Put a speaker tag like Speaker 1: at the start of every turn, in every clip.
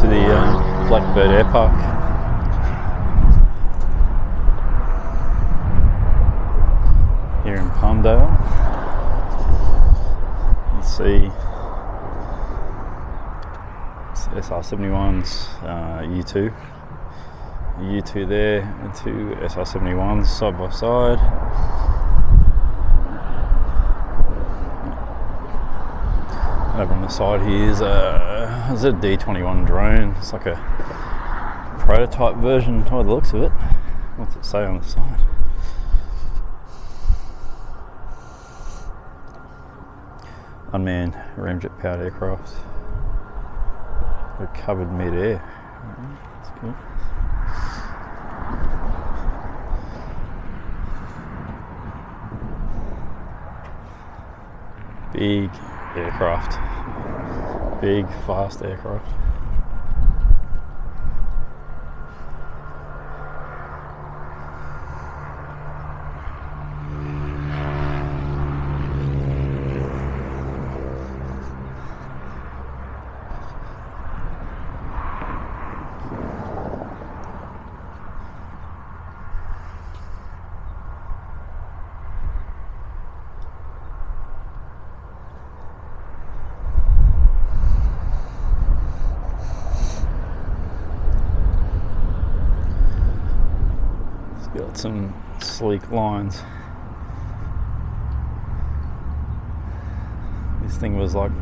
Speaker 1: to the Blackbird Airpark. Here in Palmdale. Let's see. SR71s, U2. U2 there, and two SR71s side by side. Over on the side here is a D21 drone. It's like a prototype version by the looks of it. What's it say on the side? Unmanned ramjet powered aircraft. They're covered mid-air. That's cool. Big aircraft. Big, fast aircraft. Got some sleek lines. This thing was like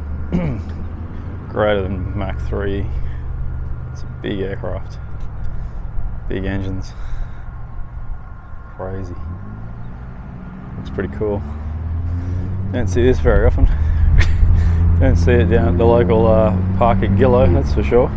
Speaker 1: greater than Mach 3. It's a big aircraft, big engines, crazy. It's pretty cool. Don't see this very often. Don't see it down at the local park at Gillow, that's for sure.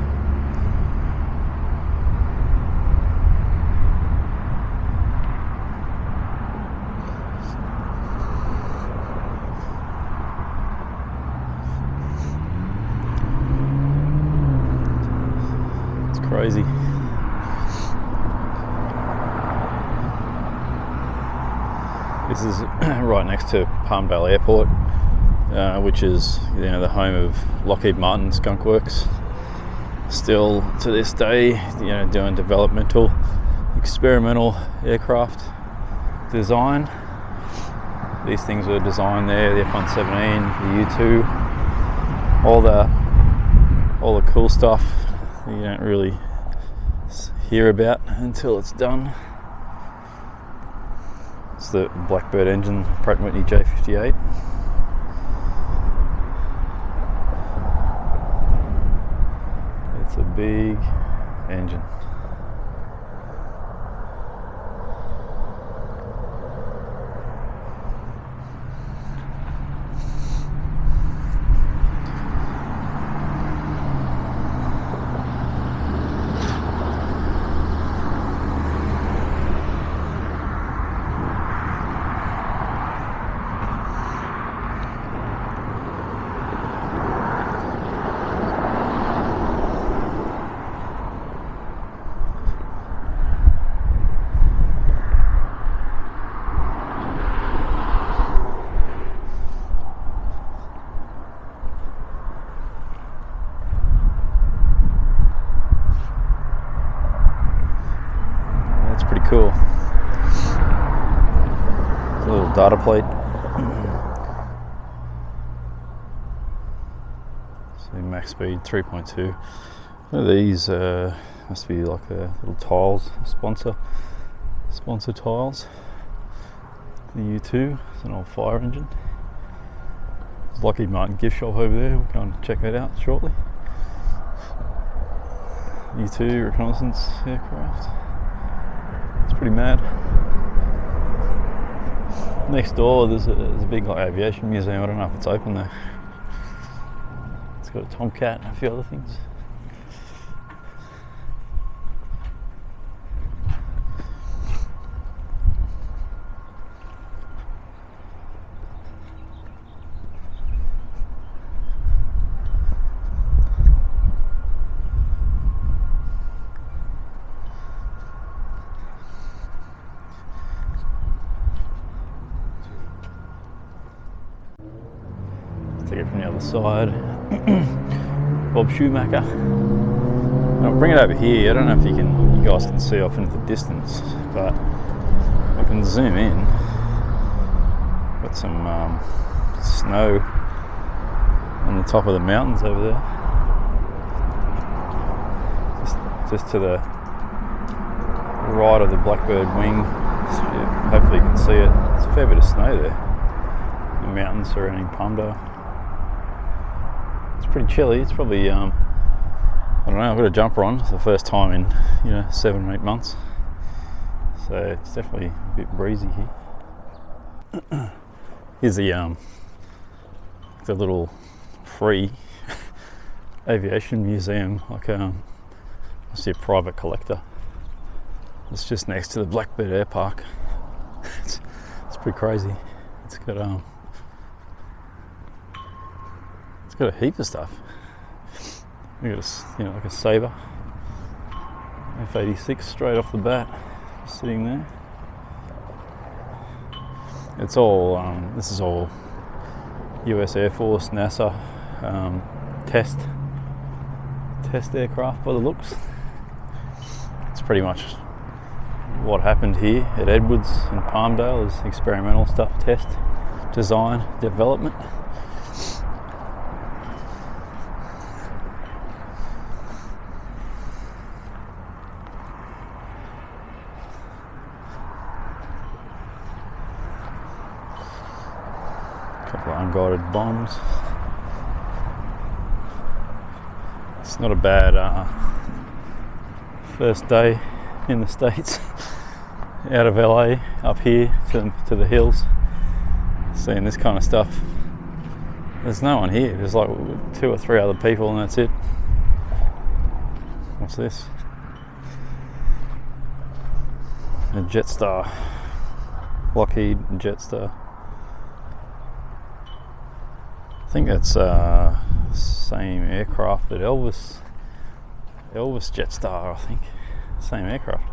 Speaker 1: Crazy. This is right next to Palmdale Airport, which is the home of Lockheed Martin Skunk Works. Still to this day, doing developmental, experimental aircraft design. These things were designed there, the F-117, the U2, all the cool stuff you don't really hear about until it's done. It's the Blackbird engine, Pratt & Whitney J58. It's a big engine. Pretty cool. It's a little data plate. So max speed 3.2. One of these must be like little tiles, sponsor tiles. The U2, it's an old fire engine. There's Lockheed Martin gift shop over there. We'll go and check that out shortly. U2 reconnaissance aircraft. It's pretty mad. Next door there's a big aviation museum. I don't know if it's open though. It's got a Tomcat and a few other things. Take it from the other side. Bob Schumacher. I'll bring it over here. I don't know if you guys can see off into the distance, but I can zoom in. Got some snow on the top of the mountains over there. Just to the right of the Blackbird wing. Hopefully you can see it. There's a fair bit of snow there. The mountains surrounding Palmdale. It's pretty chilly. It's probably I don't know, I've got a jumper on for the first time in 7 or 8 months. So it's definitely a bit breezy here. Here's the little free aviation museum, like I see a private collector. It's just next to the Blackbird Airpark. It's pretty crazy. It's got a heap of stuff. We got like a Sabre F-86 straight off the bat, sitting there. It's all this is all US Air Force, NASA test aircraft by the looks. It's pretty much what happened here at Edwards and Palmdale is experimental stuff, test, design, development. Couple of unguided bombs. It's not a bad first day in the States, out of LA up here to the hills, seeing this kind of stuff. There's no one here. There's like 2 or 3 other people and that's it. What's this? A Jetstar, Lockheed Jetstar. I think that's same aircraft that Elvis Jetstar, I think. Same aircraft.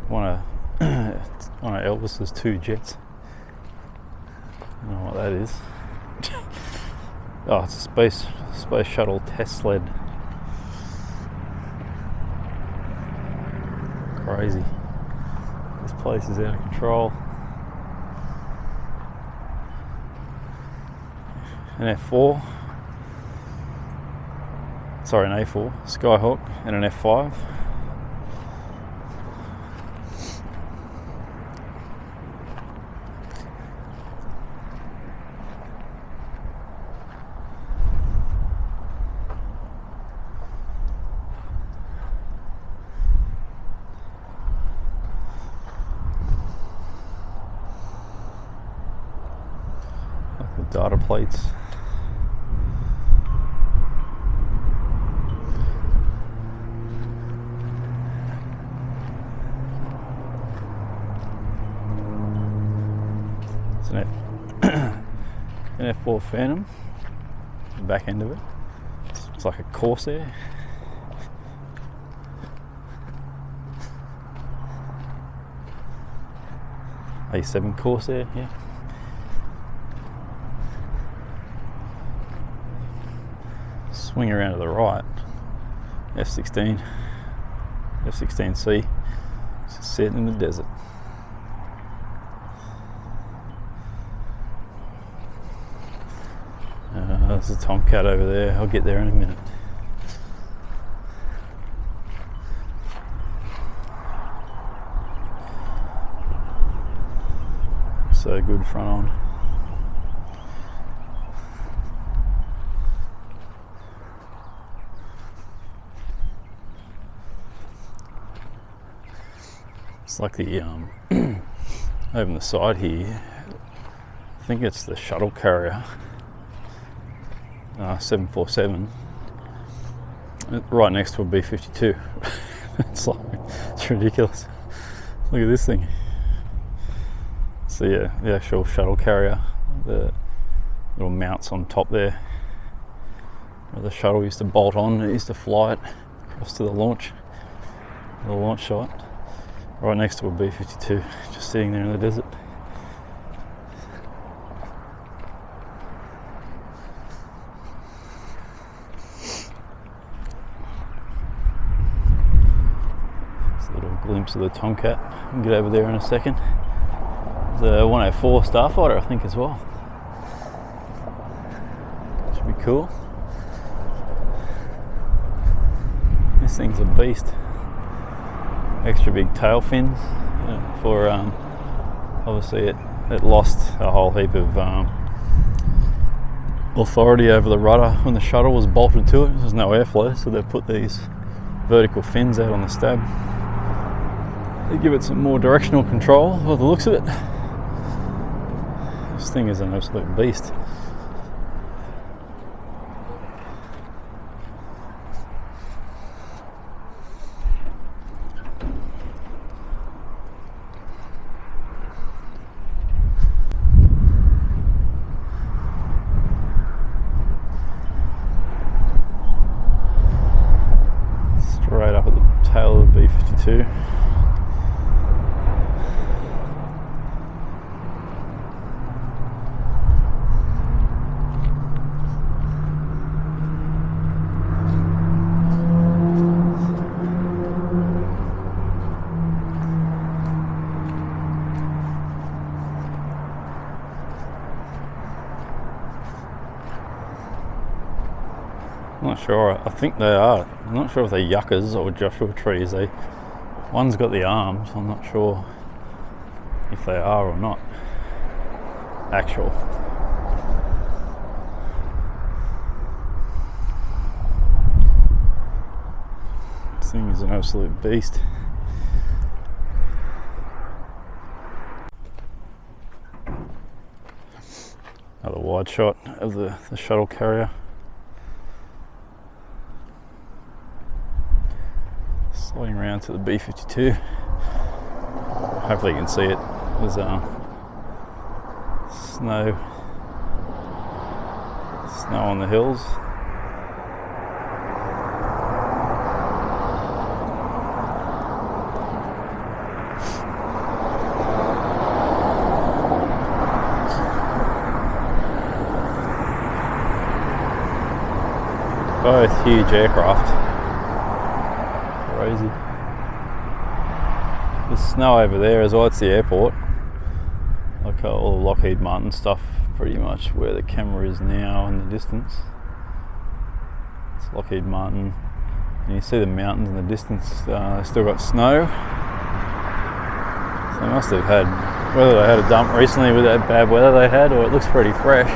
Speaker 1: One of Elvis's 2 jets. I don't know what that is. Oh, it's a space shuttle test sled. Crazy. This place is out of control. An F4. Sorry, an A4 Skyhawk and an F5. Like the data plates. An F4 Phantom, the back end of it. It's like a Corsair. A7 Corsair, yeah. Swing around to the right. F-16, F-16C, just sitting in the desert. There's a Tomcat over there. I'll get there in a minute. So good front on. It's like the over on the side here. I think it's the shuttle carrier. 747. Right next to a B-52. It's ridiculous. Look at this thing. It's the actual shuttle carrier. The little mounts on top there. Where the shuttle used to bolt on. It used to fly it across to the launch site. Right next to a B-52, just sitting there in the desert. to the Tomcat. We'll get over there in a second. There's a 104 Starfighter, I think, as well. Should be cool. This thing's a beast. Extra big tail fins for obviously it lost a whole heap of authority over the rudder when the shuttle was bolted to it. There's no airflow, so they put these vertical fins out on the stab. They give it some more directional control by the looks of it. This thing is an absolute beast. Straight up at the tail of the B-52. I'm not sure. I think they are. I'm not sure if they're yuccas or Joshua trees. One's got the arms. I'm not sure if they are or not. Actual. This thing is an absolute beast. Another wide shot of the shuttle carrier. Sliding around to the B-52. Hopefully you can see it. There's snow on the hills. Both huge aircraft. Crazy. There's snow over there as well. It's the airport. Like all the Lockheed Martin stuff, pretty much where the camera is now in the distance. It's Lockheed Martin. And you see the mountains in the distance. Still got snow. So they must have had, whether they had a dump recently with that bad weather they had, or it looks pretty fresh.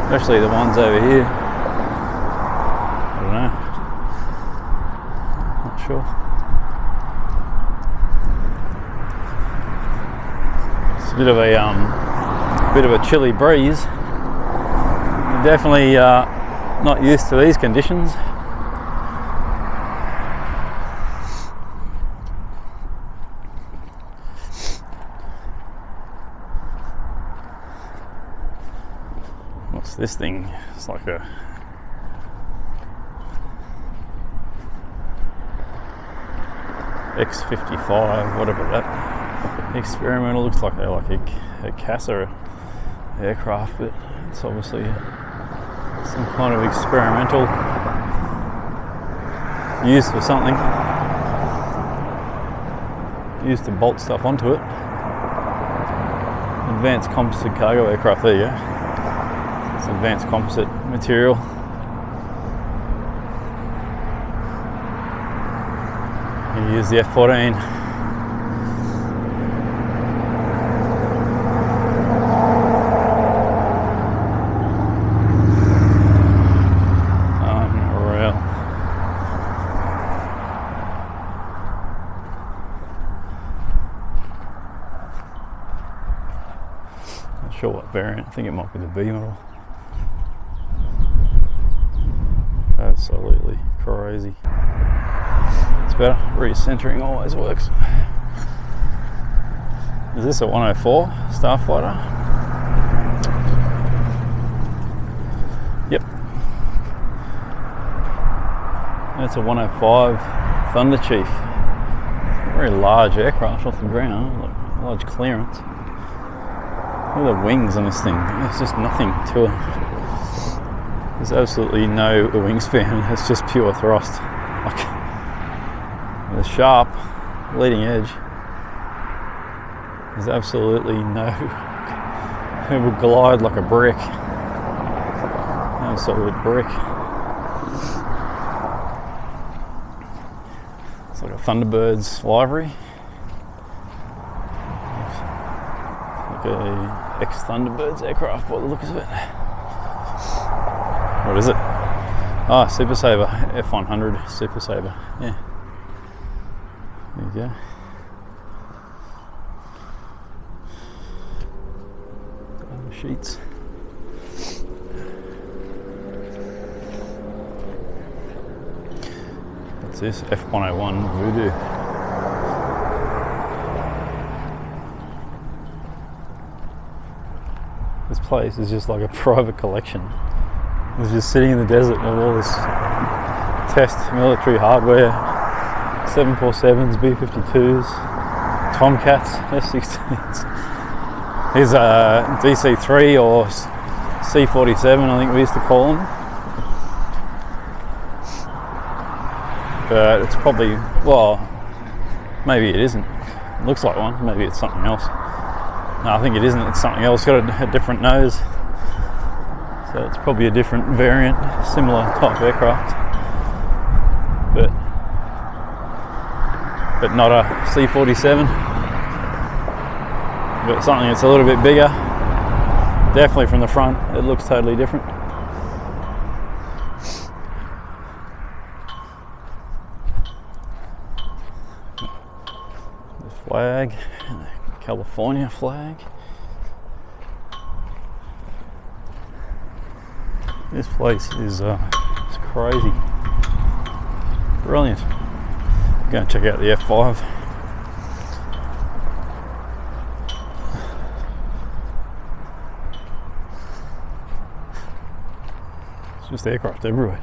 Speaker 1: Especially the ones over here. I don't know. Sure. It's a bit of a chilly breeze. You're definitely not used to these conditions. What's this thing? It's like a X-55, whatever that experimental looks like. A CASA aircraft, but it's obviously some kind of experimental used for something. Used to bolt stuff onto it. Advanced composite cargo aircraft. There you go. It's advanced composite material. Use the F-14. Unreal. Not sure what variant. I think it might be the B model. Absolutely crazy. It's better. Recentering always works. Is this a 104 Starfighter? Yep. That's a 105 Thunder Chief. Very large aircraft off the ground, large clearance. Look at the wings on this thing. There's just nothing to it. There's absolutely no wingspan. It's just pure thrust. Like, they're sharp, leading edge. There's absolutely no, it will glide like a brick. No solid brick. It's like a Thunderbird's livery. Like a ex-Thunderbird's aircraft by the looks of it. What is it? Ah, Super Sabre, F100 Super Sabre. Yeah. There you go. Sheets. What's this? F101 Voodoo. This place is just like a private collection. It's just sitting in the desert of all this test military hardware, 747s, B-52s, Tomcats, F-16s. Here's a DC-3 or C-47, I think we used to call them. But it's probably, well, maybe it isn't. It looks like one, maybe it's something else. No, I think it isn't, it's something else, got a different nose. So it's probably a different variant, similar type aircraft. But not a C-47. But something that's a little bit bigger. Definitely from the front, it looks totally different. The flag, the California flag. This place is it's crazy. Brilliant. I'm going to check out the F5. It's just aircraft everywhere.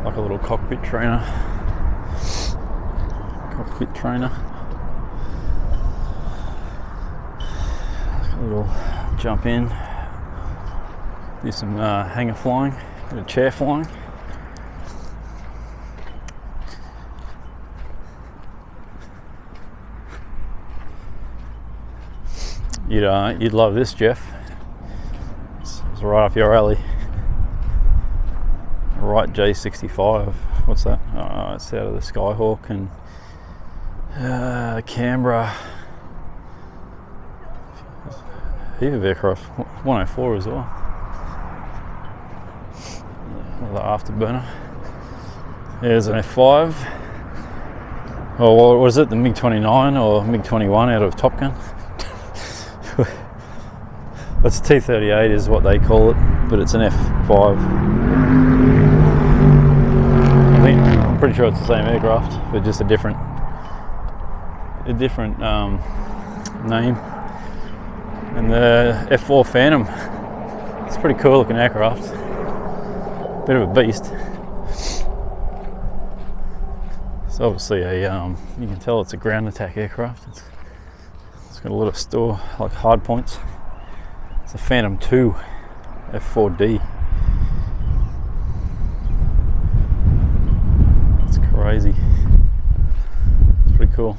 Speaker 1: Like a little cockpit trainer. A little jump in, do some hangar flying, bit of chair flying. You'd love this, Jeff. It's right up your alley. Right, J65. What's that? It's out of the Skyhawk and Canberra. Heap of aircraft. 104 as well. Another afterburner. There's an F5. Or what was it? The MiG-29 or MiG-21 out of Top Gun. That's T-38 is what they call it, but it's an F5. I'm pretty sure it's the same aircraft, but just a different name. And the F4 Phantom, it's a pretty cool looking aircraft. Bit of a beast. It's obviously a, you can tell it's a ground attack aircraft. It's got a lot of store, like hard points. It's a Phantom 2 F4D. It's crazy. It's pretty cool.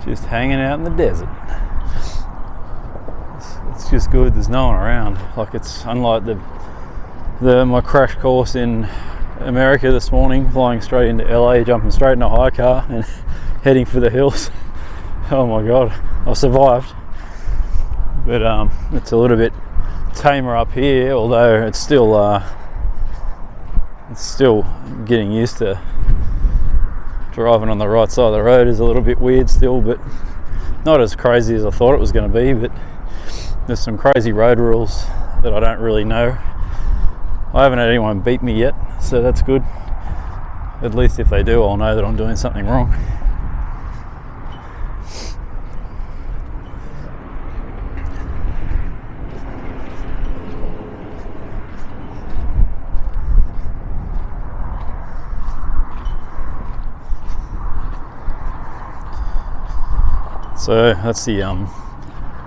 Speaker 1: Just hanging out in the desert. It's just good. There's no one around. Like, it's unlike my crash course in America this morning, flying straight into LA, jumping straight in a high car and heading for the hills. Oh my god, I survived. But it's a little bit tamer up here, although it's still getting used to driving on the right side of the road. Is a little bit weird still, but not as crazy as I thought it was going to be. But there's some crazy road rules that I don't really know. I haven't had anyone beat me yet, so that's good. At least if they do, I'll know that I'm doing something wrong. So that's the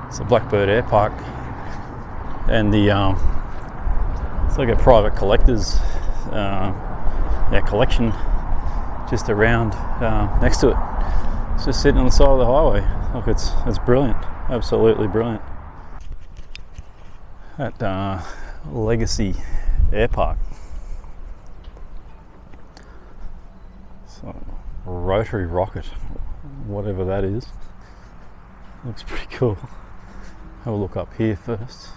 Speaker 1: it's the Blackbird Airpark, and the it's like a private collector's collection just around next to it. It's just sitting on the side of the highway. Look, it's brilliant, absolutely brilliant. At Legacy Airpark. So, rotary rocket, whatever that is. Looks pretty cool. Have a look up here first.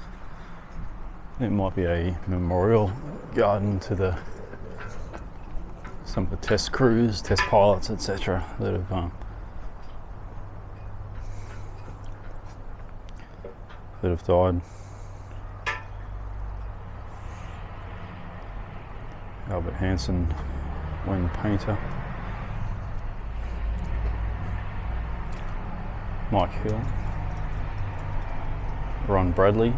Speaker 1: It might be a memorial garden to some of the test crews, test pilots, etc. that have died. Albert Hansen, Wayne Painter, Mike Hill, Ron Bradley,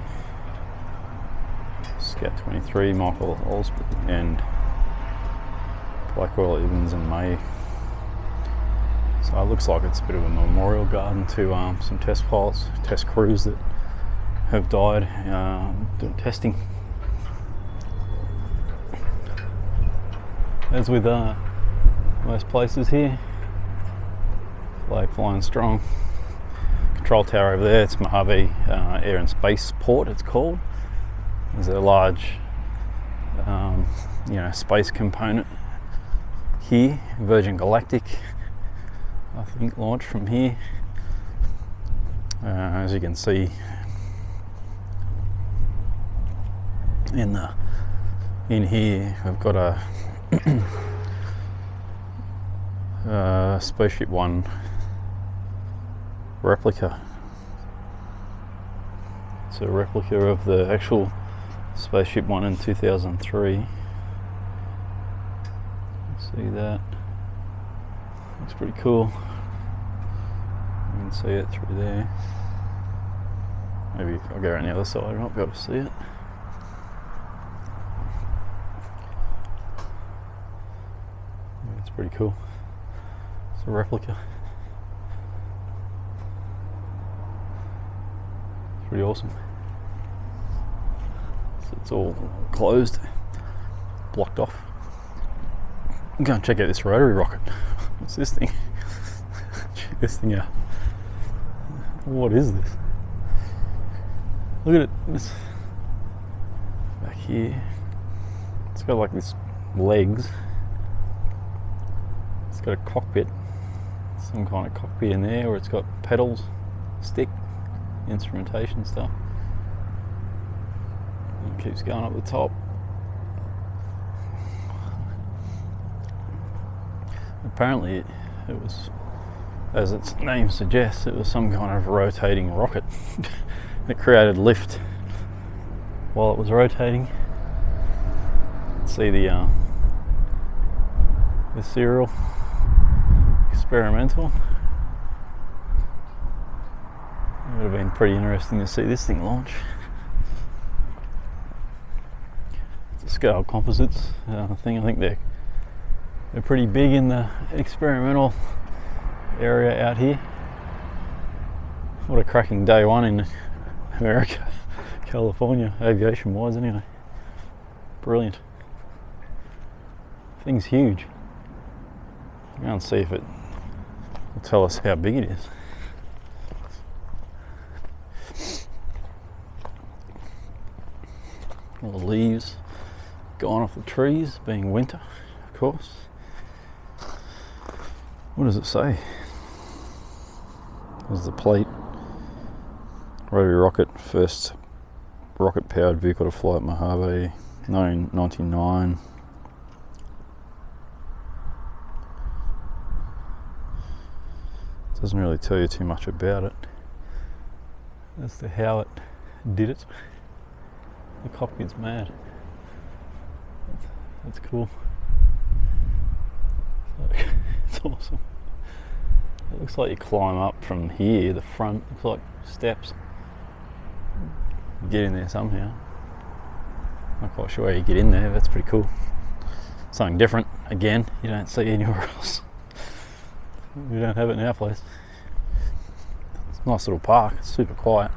Speaker 1: Scout 23, Michael Osborne, and Blackwell, Evans and May. So it looks like it's a bit of a memorial garden to some test pilots, test crews that have died doing testing. As with most places here, flag flying strong. Control tower over there, it's Mojave Air and Space Port, it's called. There's a large space component here. Virgin Galactic, I think, launched from here. As you can see in here, we've got a Spaceship One replica. It's a replica of the actual Spaceship One in 2003. See that? Looks pretty cool. You can see it through there. Maybe if I go around the other side, I might be able to see it. It's pretty cool. It's a replica. It's pretty awesome. So it's all closed, blocked off. I'm going to check out this rotary rocket. What's this thing? Check this thing out. What is this? Look at it. This back here. It's got like these legs. It's got a cockpit, some kind of cockpit in there, or it's got pedals, stick, instrumentation stuff. It keeps going up the top. Apparently it was, as its name suggests, it was some kind of rotating rocket that created lift while it was rotating. See the serial experimental. It would have been pretty interesting to see this thing launch. It's a Scale Composites thing. I think they're pretty big in the experimental area out here. What a cracking day one in America, California, aviation wise anyway. Brilliant. Thing's huge. Go and see if it will tell us how big it is. All the leaves gone off the trees, being winter, of course. What does it say? There's the plate. Rotary rocket, first rocket powered vehicle to fly at Mojave, 1999. Doesn't really tell you too much about it as to how it did it. The cockpit's mad. That's cool. It's awesome. It looks like you climb up from here, the front, looks like steps. Get in there somehow. Not quite sure how you get in there, but that's pretty cool. Something different, again, you don't see anywhere else. We don't have it in our place. Nice little park, super quiet.